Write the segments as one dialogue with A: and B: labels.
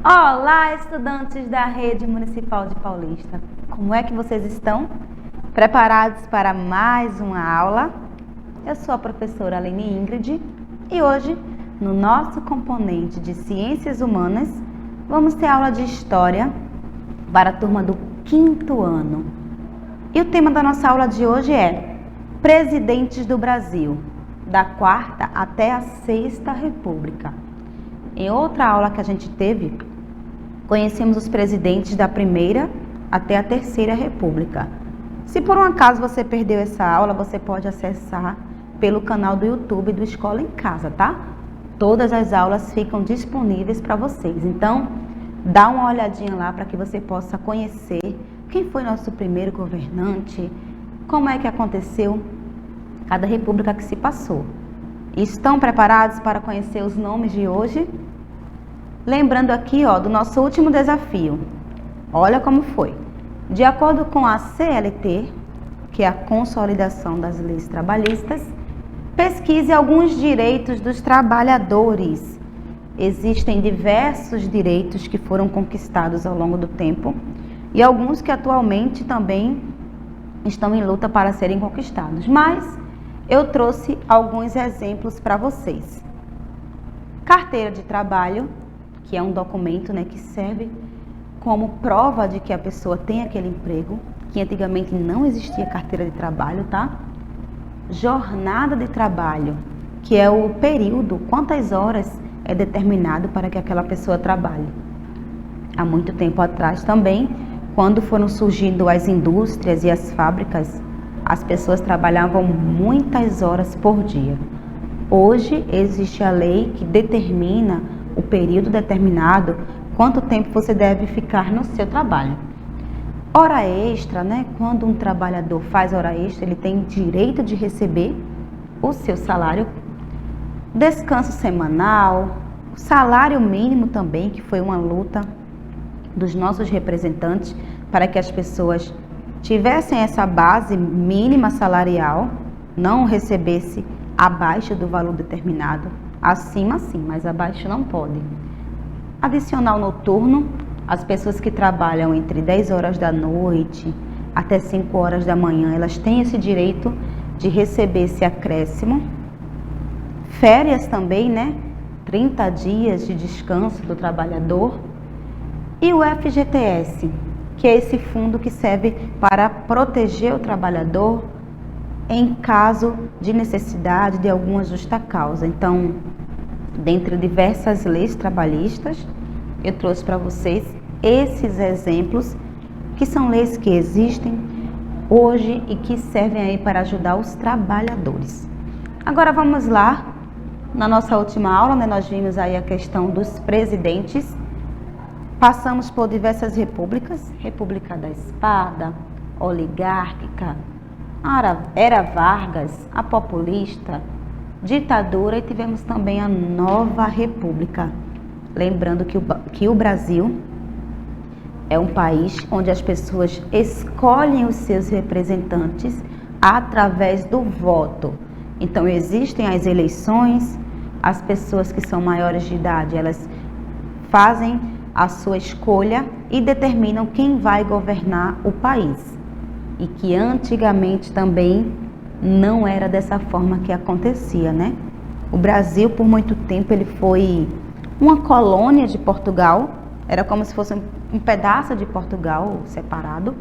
A: Olá, estudantes da Rede Municipal de Paulista. Como é que vocês estão? Preparados para mais uma aula? Eu sou a professora Aline Ingrid e hoje, no nosso componente de Ciências Humanas, vamos ter aula de História para a turma do 5º ano. E o tema da nossa aula de hoje é Presidentes do Brasil, da 4ª até a 6ª República. Em outra aula que a gente teve, conhecemos os presidentes da 1ª até a 3ª República. Se por um acaso você perdeu essa aula, você pode acessar pelo canal do YouTube do Escola em Casa, tá? Todas as aulas ficam disponíveis para vocês. Então, dá uma olhadinha lá para que você possa conhecer quem foi nosso primeiro governante, como é que aconteceu cada república que se passou. Estão preparados para conhecer os nomes de hoje? Lembrando aqui, do nosso último desafio. Olha como foi. De acordo com a CLT, que é a Consolidação das Leis Trabalhistas, pesquise alguns direitos dos trabalhadores. Existem diversos direitos que foram conquistados ao longo do tempo e alguns que atualmente também estão em luta para serem conquistados. Mas eu trouxe alguns exemplos para vocês. Carteira de trabalho, que é um documento, que serve como prova de que a pessoa tem aquele emprego, que antigamente não existia carteira de trabalho, tá? Jornada de trabalho, que é o período, quantas horas é determinado para que aquela pessoa trabalhe. Há muito tempo atrás também, quando foram surgindo as indústrias e as fábricas, as pessoas trabalhavam muitas horas por dia. Hoje existe a lei que determina o período determinado, quanto tempo você deve ficar no seu trabalho. Hora extra, quando um trabalhador faz hora extra, ele tem direito de receber o seu salário. Descanso semanal, salário mínimo também, que foi uma luta dos nossos representantes para que as pessoas tivessem essa base mínima salarial, não recebesse abaixo do valor determinado, acima sim, mas abaixo não pode. Adicional noturno, as pessoas que trabalham entre 10 horas da noite até 5 horas da manhã, elas têm esse direito de receber esse acréscimo. Férias também, 30 dias de descanso do trabalhador. E o FGTS, que é esse fundo que serve para proteger o trabalhador em caso de necessidade de alguma justa causa. Então, dentre diversas leis trabalhistas, eu trouxe para vocês esses exemplos, que são leis que existem hoje e que servem aí para ajudar os trabalhadores. Agora vamos lá, na nossa última aula, nós vimos aí a questão dos presidentes. Passamos por diversas repúblicas, República da Espada, oligárquica, Era Vargas, a populista, ditadura e tivemos também a Nova República. Lembrando que o Brasil é um país onde as pessoas escolhem os seus representantes através do voto. Então existem as eleições, as pessoas que são maiores de idade, elas fazem a sua escolha e determinam quem vai governar o país. E que antigamente também não era dessa forma que acontecia, O Brasil, por muito tempo, ele foi uma colônia de Portugal, era como se fosse um pedaço de Portugal separado.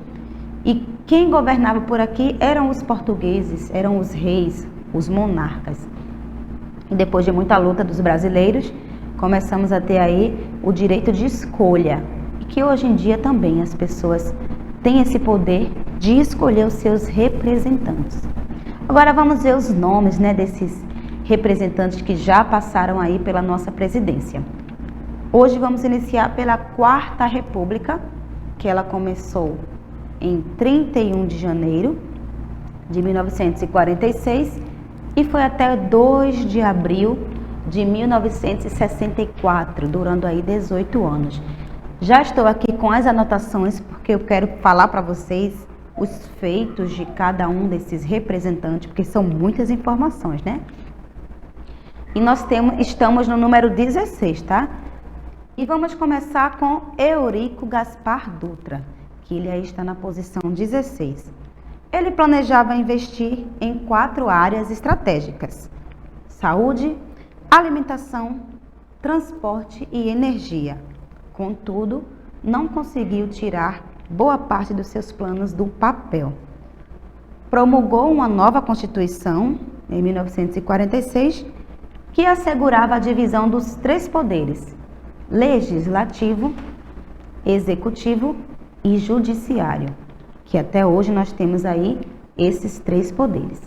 A: E quem governava por aqui eram os portugueses, eram os reis, os monarcas. E depois de muita luta dos brasileiros, começamos a ter aí o direito de escolha, e que hoje em dia também as pessoas têm esse poder de escolher os seus representantes. Agora vamos ver os nomes, desses representantes que já passaram aí pela nossa presidência. Hoje vamos iniciar pela 4ª República, que ela começou em 31 de janeiro de 1946 e foi até 2 de abril de 1964, durando aí 18 anos. Já estou aqui com as anotações porque eu quero falar para vocês os feitos de cada um desses representantes, porque são muitas informações, E nós estamos no número 16, tá? E vamos começar com Eurico Gaspar Dutra, que ele aí está na posição 16. Ele planejava investir em 4 áreas estratégicas: saúde, alimentação, transporte e energia. Contudo, não conseguiu tirar boa parte dos seus planos do papel. Promulgou uma nova Constituição, em 1946, que assegurava a divisão dos 3 poderes: legislativo, executivo e judiciário, que até hoje nós temos aí esses 3 poderes.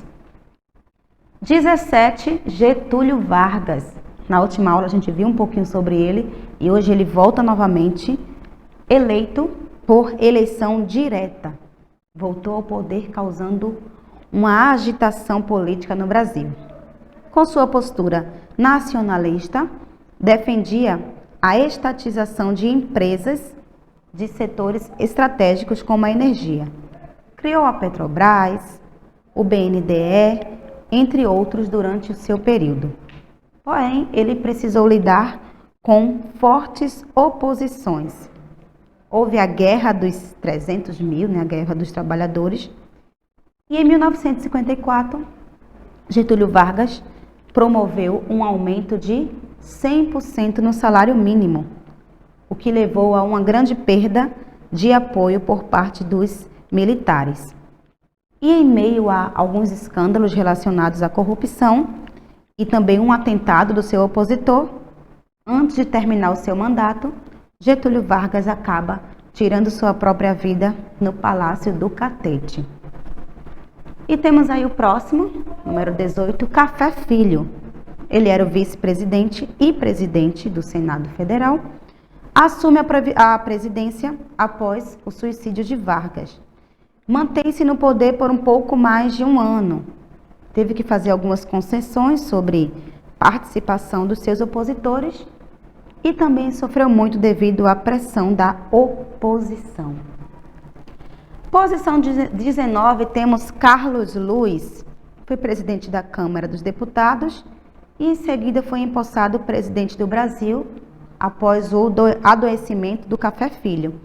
A: 17, Getúlio Vargas. Na última aula a gente viu um pouquinho sobre ele e hoje ele volta novamente, eleito por eleição direta. Voltou ao poder causando uma agitação política no Brasil. Com sua postura nacionalista, defendia a estatização de empresas de setores estratégicos como a energia. Criou a Petrobras, o BNDE, entre outros durante o seu período. Porém, ele precisou lidar com fortes oposições. Houve a Guerra dos 300 mil, a Guerra dos Trabalhadores, e em 1954, Getúlio Vargas promoveu um aumento de 100% no salário mínimo, o que levou a uma grande perda de apoio por parte dos militares. E em meio a alguns escândalos relacionados à corrupção e também um atentado do seu opositor, antes de terminar o seu mandato, Getúlio Vargas acaba tirando sua própria vida no Palácio do Catete. E temos aí o próximo, número 18, Café Filho. Ele era o vice-presidente e presidente do Senado Federal. Assume a presidência após o suicídio de Vargas. Mantém-se no poder por um pouco mais de um ano. Teve que fazer algumas concessões sobre participação dos seus opositores e também sofreu muito devido à pressão da oposição. Posição 19, temos Carlos Luiz, foi presidente da Câmara dos Deputados e em seguida foi empossado presidente do Brasil após o adoecimento do Café Filho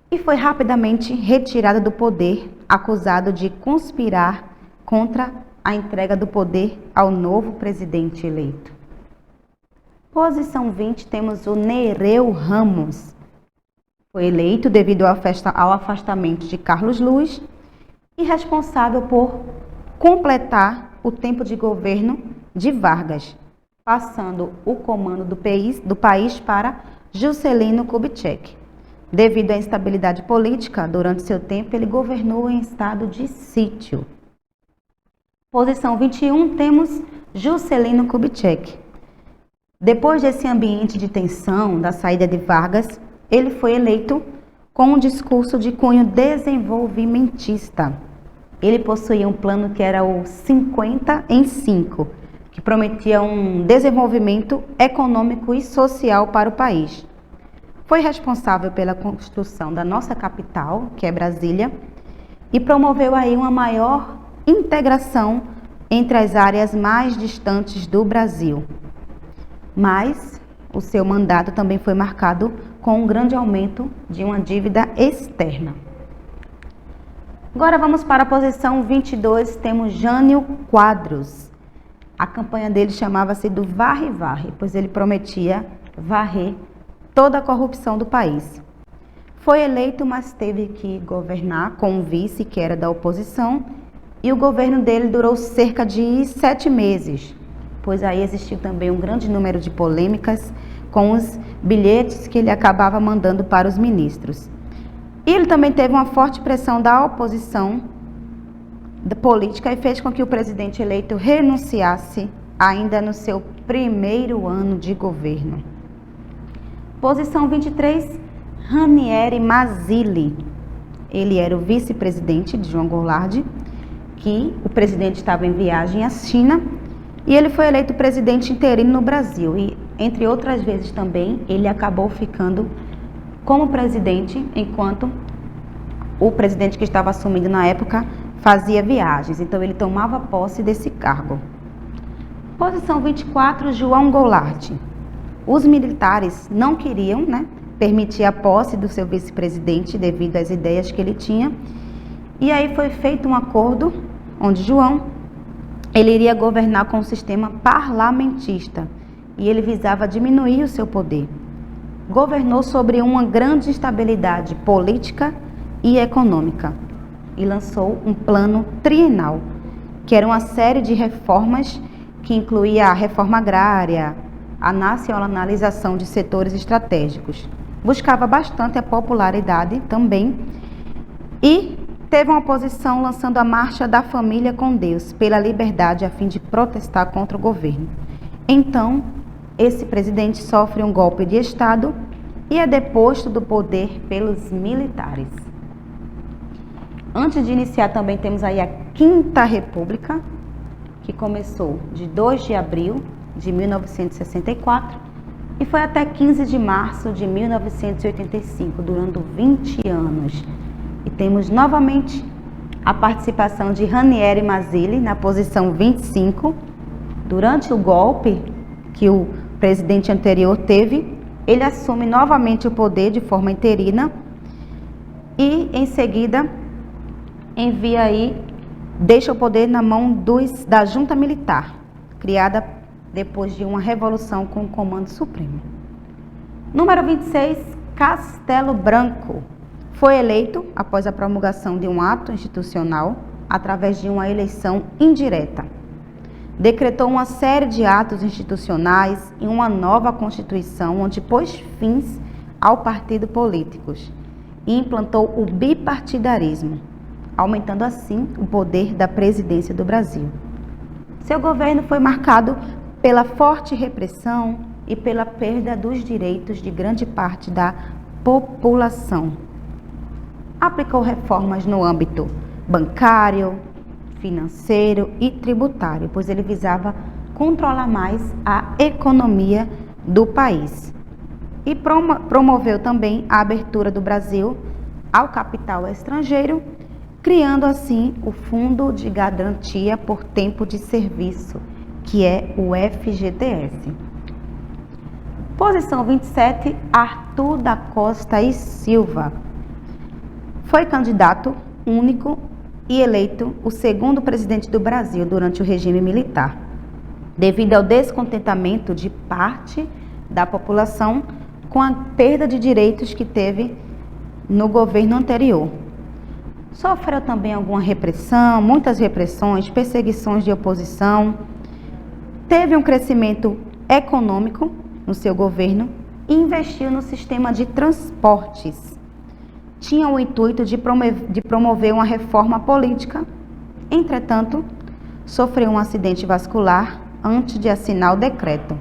A: e foi rapidamente retirado do poder, acusado de conspirar contra a entrega do poder ao novo presidente eleito. Posição 20, temos o Nereu Ramos. Foi eleito devido ao afastamento de Carlos Luiz e responsável por completar o tempo de governo de Vargas, passando o comando do país para Juscelino Kubitschek. Devido à instabilidade política, durante seu tempo ele governou em estado de sítio. Posição 21, temos Juscelino Kubitschek. Depois desse ambiente de tensão da saída de Vargas, ele foi eleito com um discurso de cunho desenvolvimentista. Ele possuía um plano que era o 50 em 5, que prometia um desenvolvimento econômico e social para o país. Foi responsável pela construção da nossa capital, que é Brasília, e promoveu aí uma maior integração entre as áreas mais distantes do Brasil. Mas o seu mandato também foi marcado com um grande aumento de uma dívida externa. Agora vamos para a posição 22, temos Jânio Quadros. A campanha dele chamava-se do Varre-Varre, pois ele prometia varrer toda a corrupção do país. Foi eleito, mas teve que governar com um vice que era da oposição, e o governo dele durou cerca de 7 meses, pois aí existiu também um grande número de polêmicas com os bilhetes que ele acabava mandando para os ministros. E ele também teve uma forte pressão da oposição política e fez com que o presidente eleito renunciasse ainda no seu primeiro ano de governo. Posição 23, Ranieri Mazzilli. Ele era o vice-presidente de João Goulart, que o presidente estava em viagem à China, e ele foi eleito presidente interino no Brasil. E, entre outras vezes também, ele acabou ficando como presidente, enquanto o presidente que estava assumindo na época fazia viagens. Então, ele tomava posse desse cargo. Posição 24, João Goulart. Os militares não queriam, né, permitir a posse do seu vice-presidente devido às ideias que ele tinha. E aí foi feito um acordo onde João ele iria governar com um sistema parlamentista e ele visava diminuir o seu poder. Governou sobre uma grande instabilidade política e econômica e lançou um plano trienal, que era uma série de reformas que incluía a reforma agrária, a nacionalização de setores estratégicos. Buscava bastante a popularidade também e teve uma oposição lançando a Marcha da Família com Deus pela liberdade a fim de protestar contra o governo. Então, esse presidente sofre um golpe de Estado e é deposto do poder pelos militares. Antes de iniciar também temos aí a Quinta República, que começou de 2 de abril de 1964 e foi até 15 de março de 1985, durando 20 anos. E temos novamente a participação de Ranieri Mazzilli na posição 25. Durante o golpe que o presidente anterior teve, ele assume novamente o poder de forma interina e em seguida deixa o poder na mão da junta militar, criada depois de uma revolução com o Comando Supremo. Número 26, Castelo Branco. Foi eleito após a promulgação de um ato institucional através de uma eleição indireta. Decretou uma série de atos institucionais e uma nova Constituição, onde pôs fins ao partido políticos e implantou o bipartidarismo, aumentando assim o poder da presidência do Brasil. Seu governo foi marcado pela forte repressão e pela perda dos direitos de grande parte da população. Aplicou reformas no âmbito bancário, financeiro e tributário, pois ele visava controlar mais a economia do país. E promoveu também a abertura do Brasil ao capital estrangeiro, criando assim o Fundo de Garantia por Tempo de Serviço, que é o FGTS. Posição 27, Arthur da Costa e Silva. Foi candidato único e eleito o segundo presidente do Brasil durante o regime militar, devido ao descontentamento de parte da população com a perda de direitos que teve no governo anterior. Sofreu também alguma repressão, muitas repressões, perseguições de oposição. Teve um crescimento econômico no seu governo e investiu no sistema de transportes. Tinha o intuito de promover uma reforma política. Entretanto, sofreu um acidente vascular antes de assinar o decreto.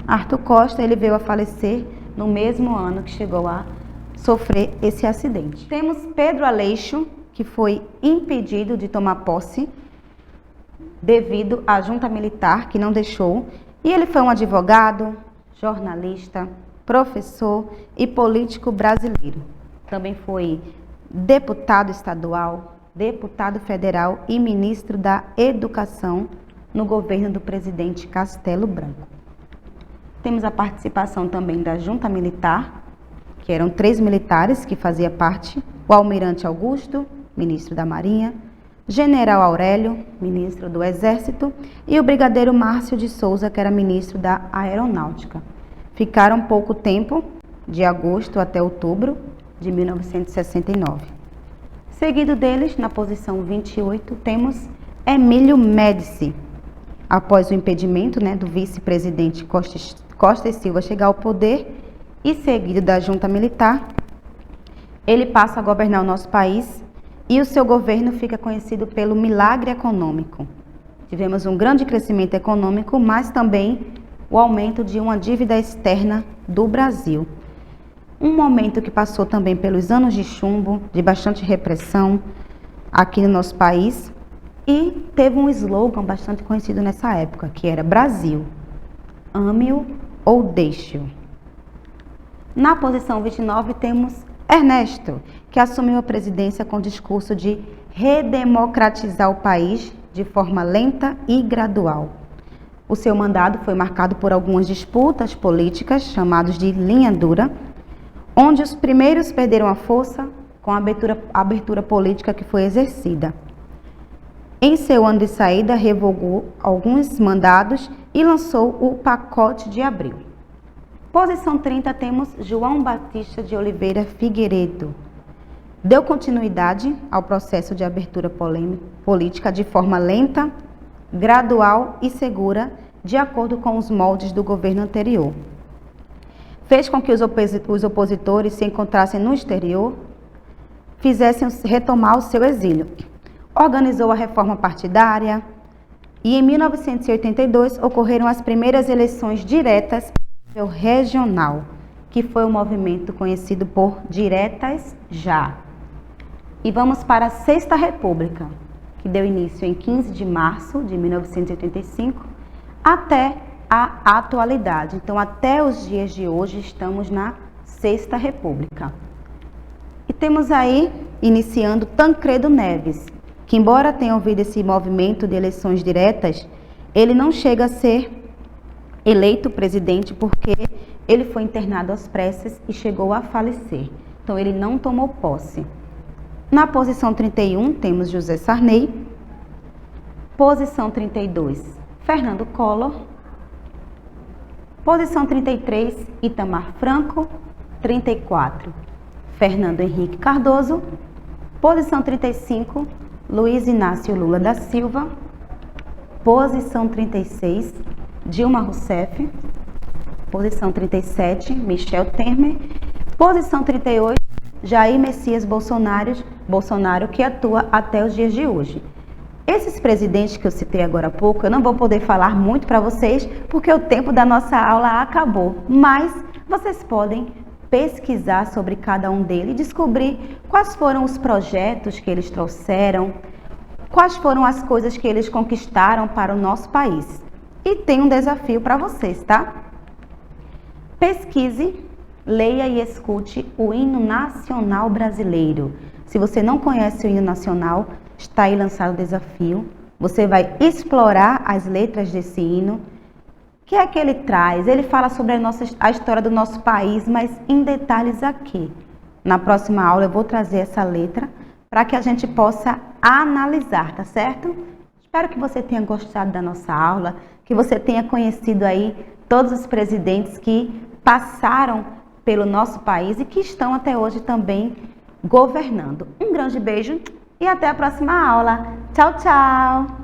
A: Arthur Costa ele veio a falecer no mesmo ano que chegou a sofrer esse acidente. Temos Pedro Aleixo, que foi impedido de tomar posse devido à junta militar que não deixou. E ele foi um advogado, jornalista, professor e político brasileiro. Também foi deputado estadual, deputado federal e ministro da Educação no governo do presidente Castelo Branco. Temos a participação também da junta militar, que eram 3 militares que faziam parte: o almirante Augusto, ministro da Marinha, general Aurélio, ministro do Exército, e o brigadeiro Márcio de Souza, que era ministro da Aeronáutica. Ficaram pouco tempo, de agosto até outubro de 1969. Seguido deles, na posição 28, temos Emílio Médici. Após o impedimento do vice-presidente Costa e Silva chegar ao poder e seguido da junta militar, ele passa a governar o nosso país e o seu governo fica conhecido pelo milagre econômico. Tivemos um grande crescimento econômico, mas também o aumento de uma dívida externa do Brasil. Um momento que passou também pelos anos de chumbo, de bastante repressão aqui no nosso país, e teve um slogan bastante conhecido nessa época, que era Brasil, ame-o ou deixe-o. Na posição 29 temos Ernesto, que assumiu a presidência com o discurso de redemocratizar o país de forma lenta e gradual. O seu mandato foi marcado por algumas disputas políticas, chamadas de linha dura, onde os primeiros perderam a força com a abertura política que foi exercida. Em seu ano de saída, revogou alguns mandados e lançou o Pacote de Abril. Posição 30, temos João Batista de Oliveira Figueiredo. Deu continuidade ao processo de abertura política de forma lenta, gradual e segura, de acordo com os moldes do governo anterior. Fez com que os opositores se encontrassem no exterior, fizessem retomar o seu exílio. Organizou a reforma partidária e, em 1982, ocorreram as primeiras eleições diretas regional, que foi um movimento conhecido por Diretas Já. E vamos para a Sexta República, que deu início em 15 de março de 1985 até a atualidade. Então, até os dias de hoje, estamos na Sexta República. E temos aí, iniciando, Tancredo Neves, que embora tenha ouvido esse movimento de eleições diretas, ele não chega a ser eleito presidente porque ele foi internado às pressas e chegou a falecer. Então, ele não tomou posse. Na posição 31, temos José Sarney. Posição 32, Fernando Collor. Posição 33, Itamar Franco. 34, Fernando Henrique Cardoso. Posição 35, Luiz Inácio Lula da Silva. Posição 36, Dilma Rousseff. Posição 37, Michel Temer. Posição 38, Jair Messias Bolsonaro, que atua até os dias de hoje. Esses presidentes que eu citei agora há pouco, eu não vou poder falar muito para vocês, porque o tempo da nossa aula acabou. Mas vocês podem pesquisar sobre cada um deles e descobrir quais foram os projetos que eles trouxeram, quais foram as coisas que eles conquistaram para o nosso país. E tem um desafio para vocês, tá? Pesquise, leia e escute o hino nacional brasileiro. Se você não conhece o hino nacional, está aí lançado o desafio. Você vai explorar as letras desse hino. O que é que ele traz? Ele fala sobre a história do nosso país, mas em detalhes aqui. Na próxima aula eu vou trazer essa letra para que a gente possa analisar, tá certo? Espero que você tenha gostado da nossa aula, que você tenha conhecido aí todos os presidentes que passaram pelo nosso país e que estão até hoje também governando. Um grande beijo e até a próxima aula. Tchau, tchau!